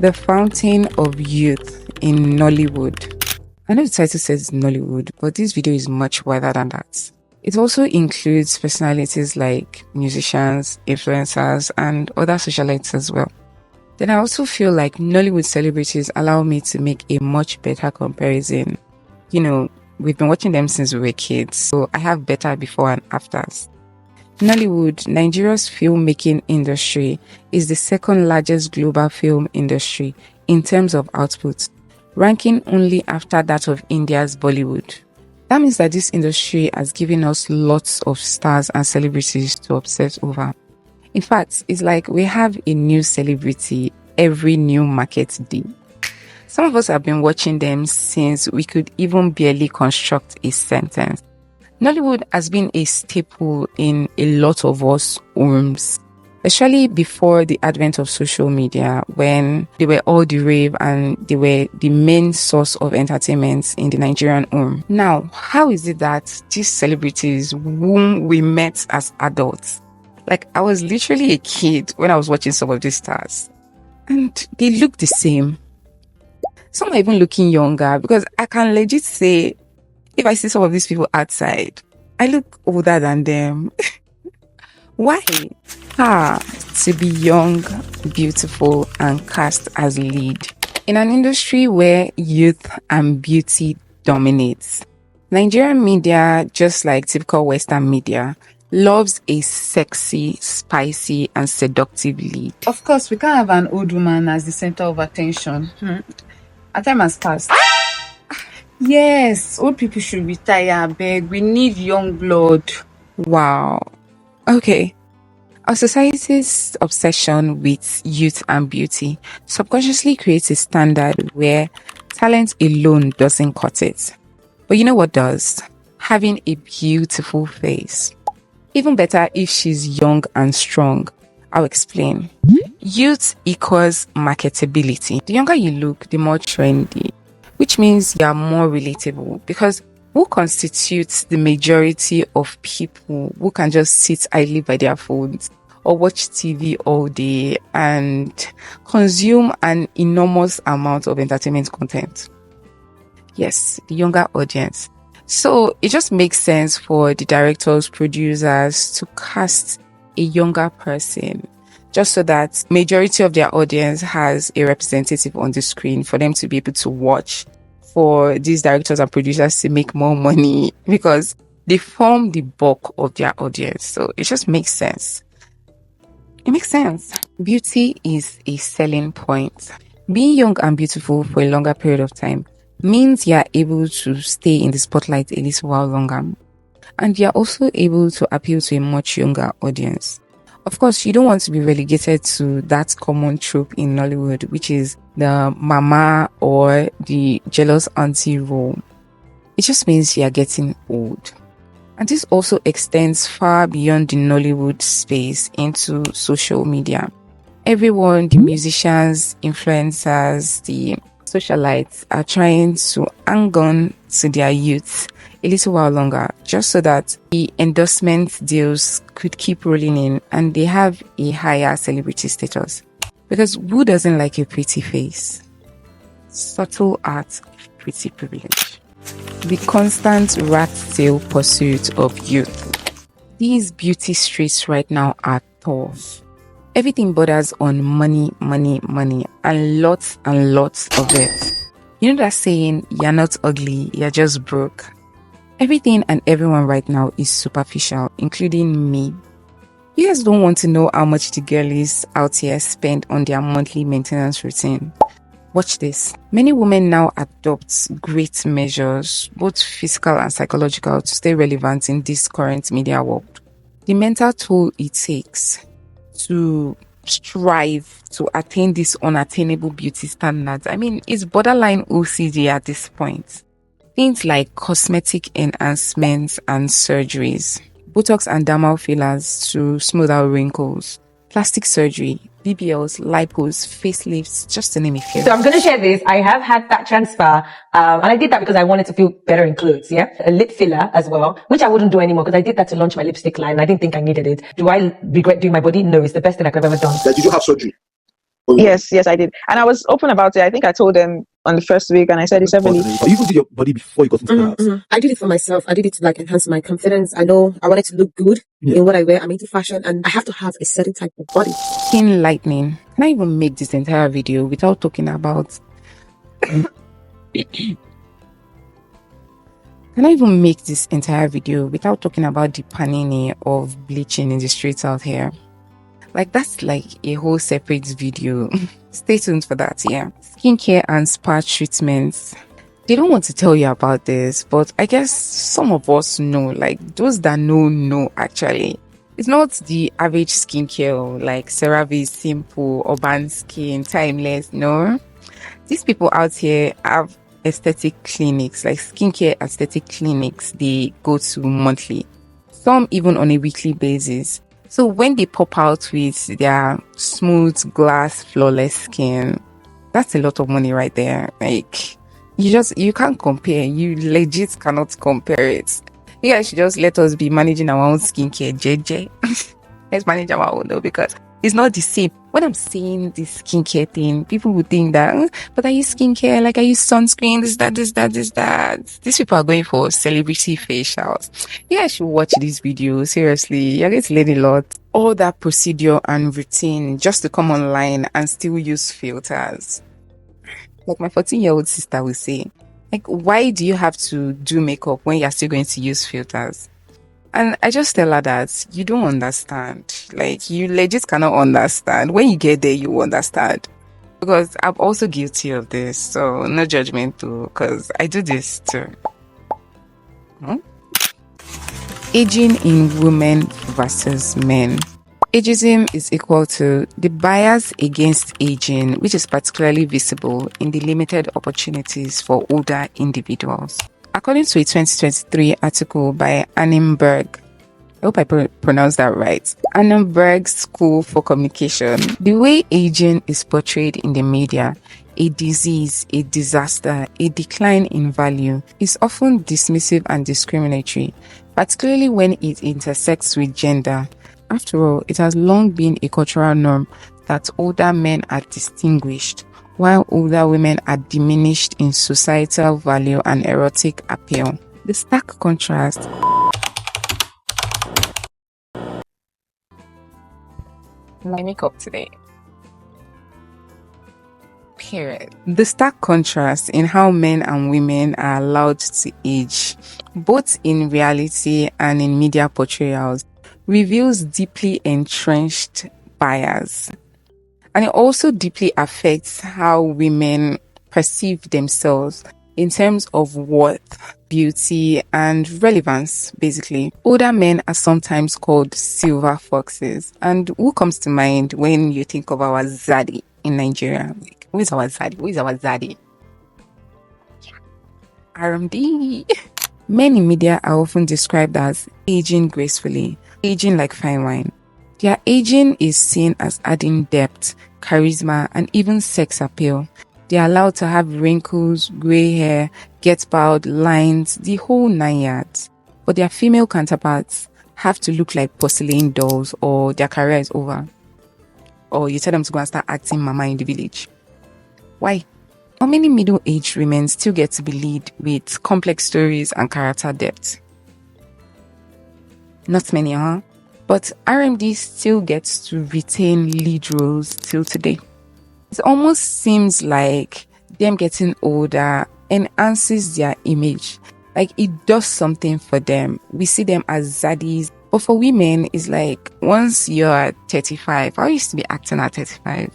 The fountain of youth in Nollywood. I know the title says Nollywood, but this video is much wider than that. It also includes personalities like musicians, influencers, and other socialites as well. Then I also feel like Nollywood celebrities allow me to make a much better comparison. We've been watching them since we were kids, so I have better before and afters. Nollywood, Nigeria's filmmaking industry, is the second largest global film industry in terms of output, ranking only after that of India's Bollywood. That means that this industry has given us lots of stars and celebrities to obsess over. In fact, it's like we have a new celebrity every new market day. Some of us have been watching them since we could even barely construct a sentence. Nollywood has been a staple in a lot of us homes, especially before the advent of social media, when they were all the rave and they were the main source of entertainment in the Nigerian home. Now, how is it that these celebrities whom we met as adults, like I was literally a kid when I was watching some of these stars, and they look the same. Some are even looking younger, because I can legit say, if I see some of these people outside, I look older than them. Why? To be young, beautiful, and cast as lead. In an industry where youth and beauty dominates, Nigerian media, just like typical Western media, loves a sexy, spicy, and seductive lead. Of course, we can't have an old woman as the center of attention. A time has passed. Yes, old people should retire, beg. We need young blood. Wow. Okay. Our society's obsession with youth and beauty subconsciously creates a standard where talent alone doesn't cut it. But you know what does? Having a beautiful face. Even better if she's young and strong. I'll explain. Youth equals marketability. The younger you look, the more trendy, which means you are more relatable, because who constitutes the majority of people who can just sit idly by their phones or watch TV all day and consume an enormous amount of entertainment content? Yes, the younger audience. So it just makes sense for the directors, producers to cast a younger person, just so that majority of their audience has a representative on the screen for them to be able to watch, for these directors and producers to make more money, because they form the bulk of their audience. So it just makes sense. It makes sense. Beauty is a selling point. Being young and beautiful for a longer period of time means you are able to stay in the spotlight a little while longer. And you are also able to appeal to a much younger audience. Of course, you don't want to be relegated to that common trope in Nollywood, which is the mama or the jealous auntie role. It just means you are getting old. And this also extends far beyond the Nollywood space into social media. Everyone, the musicians, influencers, the socialites are trying to hang on to their youth a little while longer, just so that the endorsement deals could keep rolling in and they have a higher celebrity status. Because who doesn't like a pretty face? Subtle art of pretty privilege. The constant rat tail pursuit of youth. These beauty streets right now are tough. Everything borders on money, and lots of it. You know that saying, you're not ugly, you're just broke. Everything and everyone right now is superficial, including me. You guys don't want to know how much the girlies out here spend on their monthly maintenance routine. Watch this. Many women now adopt great measures, both physical and psychological, to stay relevant in this current media world. The mental toll it takes to strive to attain these unattainable beauty standards, it's borderline OCD at this point. Things like cosmetic enhancements and surgeries, Botox and dermal fillers to smooth out wrinkles, plastic surgery, BBLs, lipos, facelifts, just to name a few. So I'm going to share this. I have had that transfer, and I did that because I wanted to feel better in clothes, yeah? A lip filler as well, which I wouldn't do anymore because I did that to launch my lipstick line. I didn't think I needed it. Do I regret doing my body? No, it's the best thing I could have ever done. Did you have surgery? Yes, yes, I did. And I was open about it. I think I told them on the first week, and I said it's heavily. You even did your body before you got into the house. I did it for myself. I did it to like enhance my confidence. I know I wanted to look good in what I wear. I'm into fashion and I have to have a certain type of body. Skin lightening. Can I even make this entire video without talking about Can I even make this entire video without talking about the panini of bleaching in the streets out here? Like, that's like a whole separate video. Stay tuned for that, yeah. Skincare and spa treatments. They don't want to tell you about this, but I guess some of us know, like those that know actually. It's not the average skincare like CeraVe, Simple, Urban Skin, Timeless, no. These people out here have aesthetic clinics, like skincare aesthetic clinics they go to monthly, some even on a weekly basis. So when they pop out with their smooth, glass, flawless skin, that's a lot of money right there. Like, you can't compare. You legit cannot compare it. You guys should just let us be managing our own skincare, JJ. Let's manage our own though, because it's not the same. When I'm saying this skincare thing, people would think that, but I use skincare, like I use sunscreen, this, that. These people are going for celebrity facials. You guys should watch this video. Seriously, you're going to learn a lot. All that procedure and routine just to come online and still use filters. Like my 14-year-old sister will say, like, why do you have to do makeup when you're still going to use filters? And I just tell her that you don't understand. Like, you legit cannot understand. When you get there, you understand. Because I'm also guilty of this. So, no judgment too. Because I do this too. Aging in women versus men. Ageism is equal to the bias against aging, which is particularly visible in the limited opportunities for older individuals. According to a 2023 article by Annenberg, I hope I pronounced that right, Annenberg School for Communication, the way aging is portrayed in the media, a disease, a disaster, a decline in value, is often dismissive and discriminatory, particularly when it intersects with gender. After all, it has long been a cultural norm that older men are distinguished, while older women are diminished in societal value and erotic appeal. The stark contrast. My makeup today. Period. The stark contrast in how men and women are allowed to age, both in reality and in media portrayals, reveals deeply entrenched bias. And it also deeply affects how women perceive themselves in terms of worth, beauty, and relevance, basically. Older men are sometimes called silver foxes. And who comes to mind when you think of our zaddy in Nigeria? Like, who is our zaddy? Who is our zaddy? Yeah. RMD. Men in media are often described as aging gracefully, aging like fine wine. Their aging is seen as adding depth, charisma, and even sex appeal. They are allowed to have wrinkles, grey hair, get bald, lines, the whole 9 yards. But their female counterparts have to look like porcelain dolls or their career is over. Or you tell them to go and start acting mama in the village. Why? How many middle-aged women still get to be lead with complex stories and character depth? Not many, huh? But RMD still gets to retain lead roles till today. It almost seems like them getting older enhances their image. Like it does something for them. We see them as zaddies. But for women, it's like once you're 35, I used to be acting at 35.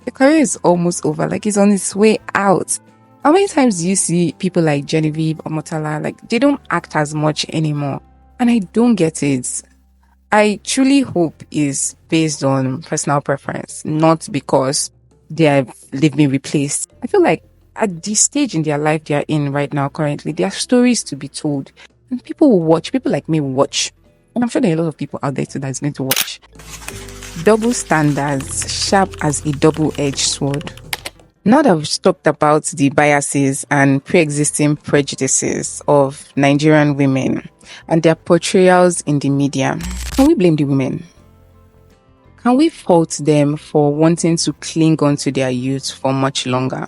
The career is almost over. Like it's on its way out. How many times do you see people like Genevieve or Motala? Like they don't act as much anymore. And I don't get it. I truly hope is based on personal preference, not because they've been replaced. I feel like at the stage in their life they are in right now, currently, there are stories to be told. And people will watch. People like me will watch. And I'm sure there are a lot of people out there too that's going to watch. Double standards, sharp as a double-edged sword. Now that we've talked about the biases and pre-existing prejudices of Nigerian women and their portrayals in the media, can we blame the women? Can we fault them for wanting to cling on to their youth for much longer?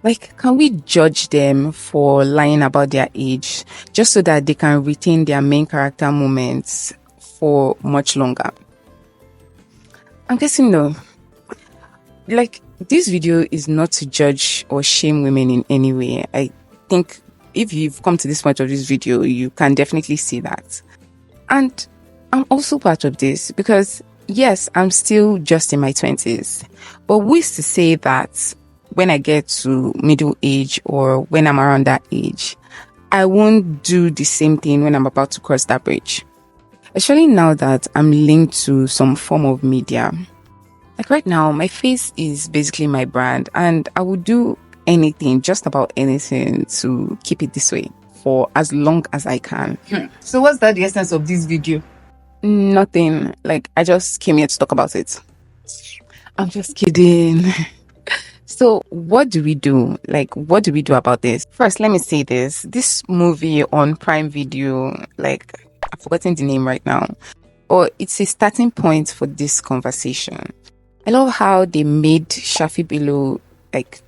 Like, can we judge them for lying about their age just so that they can retain their main character moments for much longer? I'm guessing no. Like, this video is not to judge or shame women in any way. I think if you've come to this point of this video, you can definitely see that. And I'm also part of this because, yes, I'm still just in my 20s. But we used to say that when I get to middle age or when I'm around that age, I won't do the same thing when I'm about to cross that bridge. Especially now that I'm linked to some form of media. Like right now, my face is basically my brand, and I would do anything, just about anything, to keep it this way for as long as I can. So what's that the essence of this video? Nothing. Like, I just came here to talk about it. I'm just kidding. So what do we do? Like, what do we do about this? First, let me say this. This movie on Prime Video, like, I've forgotten the name right now, or it's a starting point for this conversation. I love how they made Shafi Bello like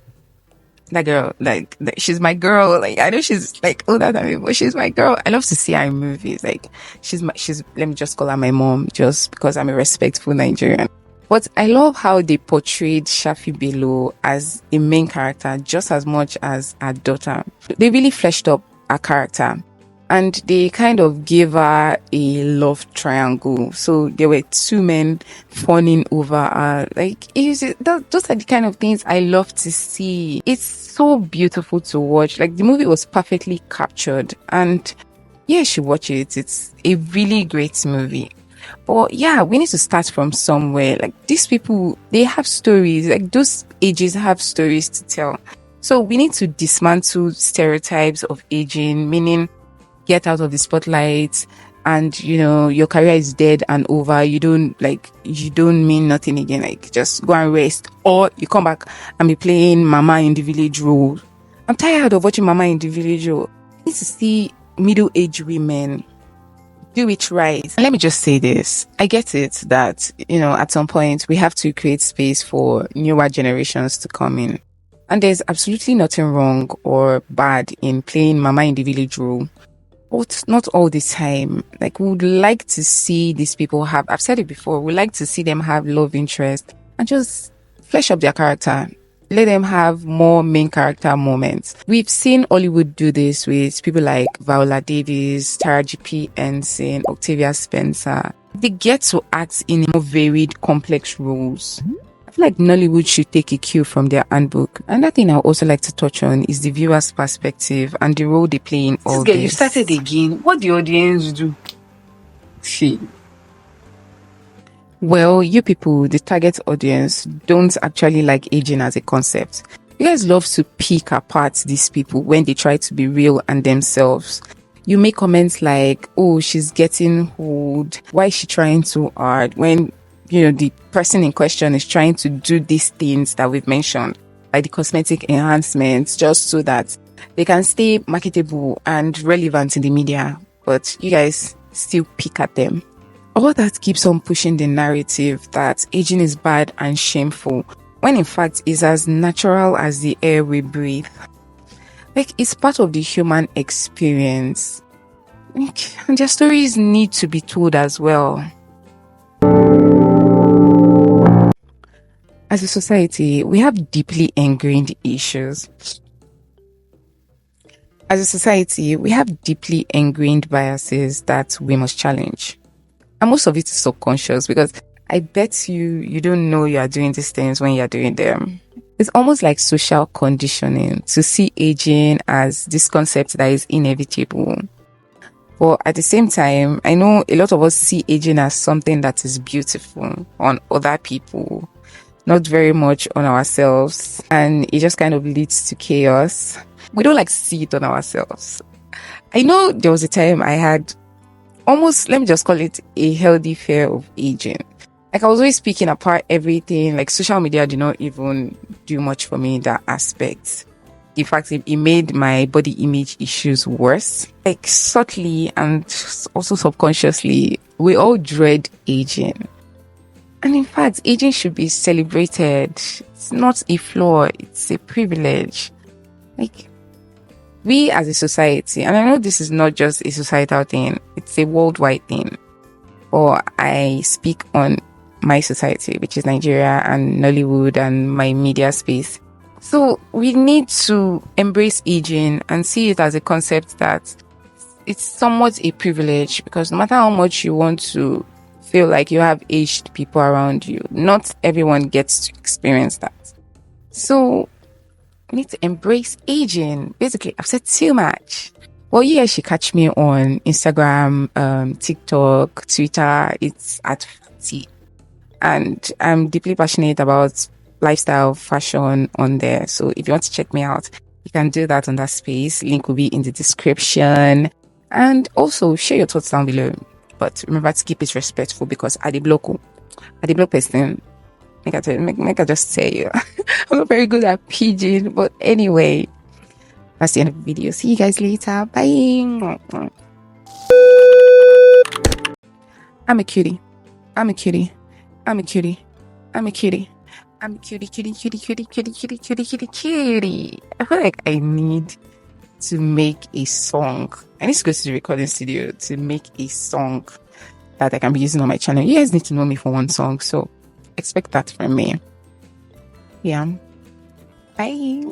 that girl, like she's my girl. Like, I know she's like older than me, but she's my girl. I love to see her in movies. Like, she's let me just call her my mom, just because I'm a respectful Nigerian. But I love how they portrayed Shafi Bello as the main character just as much as her daughter. They really fleshed up her character. And they kind of gave her a love triangle. So there were two men fawning over her. Like, those are the kind of things I love to see. It's so beautiful to watch. Like, the movie was perfectly captured. And yeah, you should watch it. It's a really great movie. But yeah, we need to start from somewhere. Like, these people, they have stories. Like, those ages have stories to tell. So we need to dismantle stereotypes of aging, meaning get out of the spotlight and, you know, your career is dead and over. You don't mean nothing again. Like, just go and rest, or you come back and be playing mama in the village role. I'm tired of watching mama in the village role. I need to see middle-aged women do it right. And let me just say this. I get it that, you know, at some point we have to create space for newer generations to come in. And there's absolutely nothing wrong or bad in playing mama in the village role. But not all the time. Like, we would like to see these people have, I've said it before, we like to see them have love interest and just flesh up their character. Let them have more main character moments. We've seen Hollywood do this with people like Viola Davis, Tara G.P. Ensign, Octavia Spencer. They get to act in more varied, complex roles. I feel like Nollywood should take a cue from their handbook. Another thing I would also like to touch on is the viewer's perspective and the role they play in all This girl, this. you started again. What the audience do? See. Well, you people, the target audience, don't actually like aging as a concept. You guys love to pick apart these people when they try to be real and themselves. You make comments like, oh, she's getting old. Why is she trying so hard? When, you know, the person in question is trying to do these things that we've mentioned, like the cosmetic enhancements, just so that they can stay marketable and relevant in the media. But you guys still pick at them. All that keeps on pushing the narrative that aging is bad and shameful, when in fact it's as natural as the air we breathe. Like, it's part of the human experience. And their stories need to be told as well. As a society, we have deeply ingrained issues. As a society, we have deeply ingrained biases that we must challenge. And most of it is subconscious, because I bet you don't know you are doing these things when you're doing them. It's almost like social conditioning to see aging as this concept that is inevitable. But at the same time, I know a lot of us see aging as something that is beautiful on other people, not very much on ourselves. And it just kind of leads to chaos. We don't like to see it on ourselves. I know there was a time I had almost, let me just call it, a healthy fear of aging. Like, I was always picking apart everything. Like, social media did not even do much for me in that aspect. In fact, it made my body image issues worse. Like, subtly and also subconsciously, we all dread aging. And in fact, aging should be celebrated. It's not a flaw, it's a privilege. Like, we as a society, and I know this is not just a societal thing, it's a worldwide thing. Or I speak on my society, which is Nigeria and Nollywood and my media space. So we need to embrace aging and see it as a concept that it's somewhat a privilege, because no matter how much you want to feel like you have aged people around you, not everyone gets to experience that. So we need to embrace aging. Basically, I've said too much. Well, you guys should catch me on Instagram, TikTok, Twitter. It's at Fati. And I'm deeply passionate about lifestyle, fashion on there. So if you want to check me out, you can do that on that space. Link will be in the description. And also share your thoughts down below. But remember to keep it respectful, because at the block person, make I just say you. I'm not very good at pidgin, but anyway, that's the end of the video. See you guys later. Bye. I'm a cutie. I'm a cutie. I'm a cutie. I'm a cutie. I'm a cutie, cutie, cutie, cutie, cutie, cutie, cutie, cutie, cutie. I feel like I need to make a song. I need to go to the recording studio to make a song that I can be using on my channel. You guys need to know me for one song, so expect that from me. Yeah. Bye.